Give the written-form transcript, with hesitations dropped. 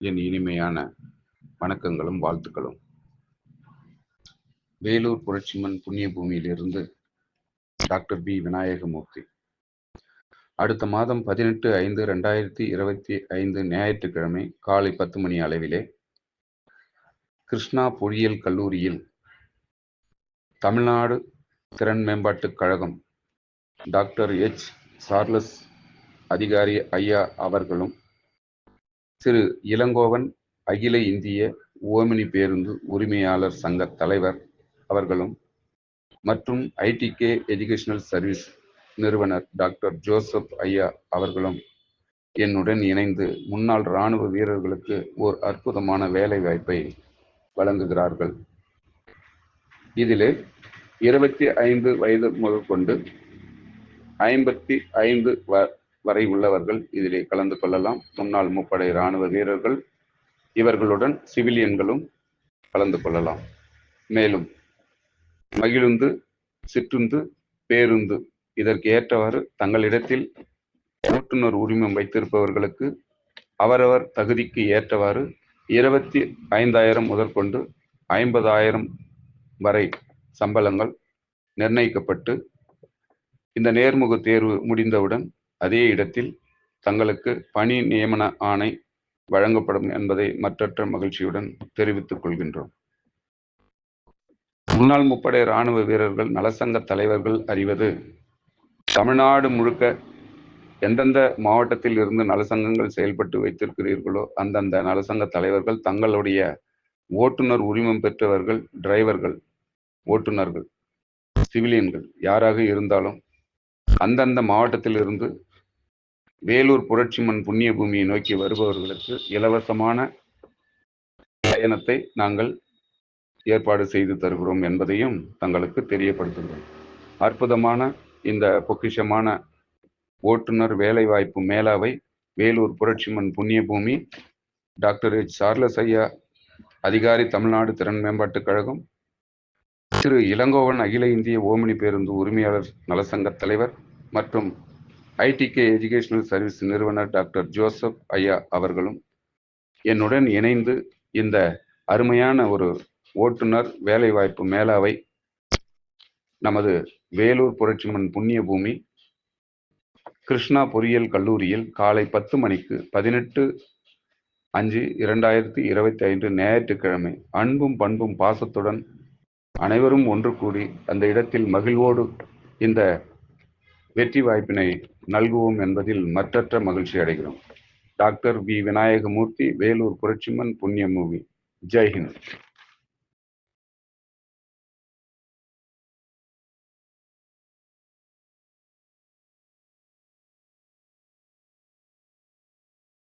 என் இனிமையான வணக்கங்களும் வாழ்த்துக்களும். வேலூர் புரட்சிமன் புண்ணிய பூமியிலிருந்து டாக்டர் பி விநாயகமூர்த்தி. அடுத்த மாதம் 18/5/2025 ஞாயிற்றுக்கிழமை காலை 10 மணி அளவிலே கிருஷ்ணா பொறியியல் கல்லூரியில் தமிழ்நாடு திறன் மேம்பாட்டுக் கழகம் டாக்டர் எச். சார்லஸ் அதிகாரி ஐயா அவர்களும், திரு இளங்கோவன் அகில இந்திய ஓமினி பேருந்து உரிமையாளர் சங்க தலைவர் அவர்களும் மற்றும் ஐடிகே எஜுகேஷனல் சர்வீஸ் நிறுவனர் டாக்டர் ஜோசப் ஐயா அவர்களும் என்னுடன் இணைந்து முன்னாள் இராணுவ வீரர்களுக்கு ஓர் அற்புதமான வேலை வாய்ப்பை வழங்குகிறார்கள். இதிலே 25 வயது முதற்கொண்டு 55 வரை உள்ளவர்கள் இதிலே கலந்து கொள்ளலாம். முன்னாள் முப்படை இராணுவ வீரர்கள், இவர்களுடன் சிவிலியன்களும் கலந்து கொள்ளலாம். மேலும் மகிழுந்து, சிற்றுந்து, பேருந்து இதற்கு ஏற்றவாறு தங்களிடத்தில் ஓட்டுநர் உரிமம் வைத்திருப்பவர்களுக்கு அவரவர் தகுதிக்கு ஏற்றவாறு 25,000 முதற்கொண்டு 50,000 வரை சம்பளங்கள் நிர்ணயிக்கப்பட்டு, இந்த நேர்முக தேர்வு முடிந்தவுடன் அதே இடத்தில் தங்களுக்கு பணி நியமன ஆணை வழங்கப்படும் என்பதை மற்றற்ற மகிழ்ச்சியுடன் தெரிவித்துக் கொள்கின்றோம். முன்னாள் முப்படை இராணுவ வீரர்கள் நலசங்க தலைவர்கள் அறிவது, தமிழ்நாடு முழுக்க எந்தெந்த மாவட்டத்தில் இருந்து நலசங்கங்கள் செயல்பட்டு வைத்திருக்கிறீர்களோ அந்தந்த நலசங்க தலைவர்கள் தங்களுடைய ஓட்டுநர் உரிமம் பெற்றவர்கள், டிரைவர்கள், ஓட்டுநர்கள், சிவிலியன்கள் யாராக இருந்தாலும் அந்தந்த மாவட்டத்தில் இருந்து வேலூர் புரட்சிமன் புண்ணிய பூமியை நோக்கி வருபவர்களுக்கு இலவசமான பயணத்தை நாங்கள் ஏற்பாடு செய்து தருகிறோம் என்பதையும் தங்களுக்கு தெரியப்படுத்துகிறோம். அற்புதமான இந்த பொக்கிஷமான ஓட்டுநர் வேலைவாய்ப்பு மேலாவை வேலூர் புரட்சிமன் புண்ணிய பூமி டாக்டர் எச். சார்லஸ் ஐயா அதிகாரி தமிழ்நாடு திறன் மேம்பாட்டுக் கழகம், திரு இளங்கோவன் அகில இந்திய ஓமினி பேருந்து உரிமையாளர் நலசங்க தலைவர் மற்றும் ஐடிகே எஜுகேஷனல் சர்வீஸ் நிறுவனர் டாக்டர் ஜோசப் ஐயா அவர்களும் என்னுடன் இணைந்து இந்த அருமையான ஒரு ஓட்டுநர் வேலைவாய்ப்பு மேலாவை நமது வேலூர் புரட்சிமன் புண்ணிய பூமி கிருஷ்ணா பொறியியல் கல்லூரியில் காலை 10 மணிக்கு 18/5/2025 ஞாயிற்றுக்கிழமை அன்பும் பண்பும் பாசத்துடன் அனைவரும் ஒன்று கூடி அந்த இடத்தில் மகிழ்வோடு இந்த வெற்றி வாய்ப்பினை நல்குவோம் என்பதில் மற்றற்ற மகிழ்ச்சி அடைகிறோம். டாக்டர் வி விநாயகமூர்த்தி, வேலூர் புரட்சிமன் புண்ணிய பூமி. ஜெய்ஹிந்த்.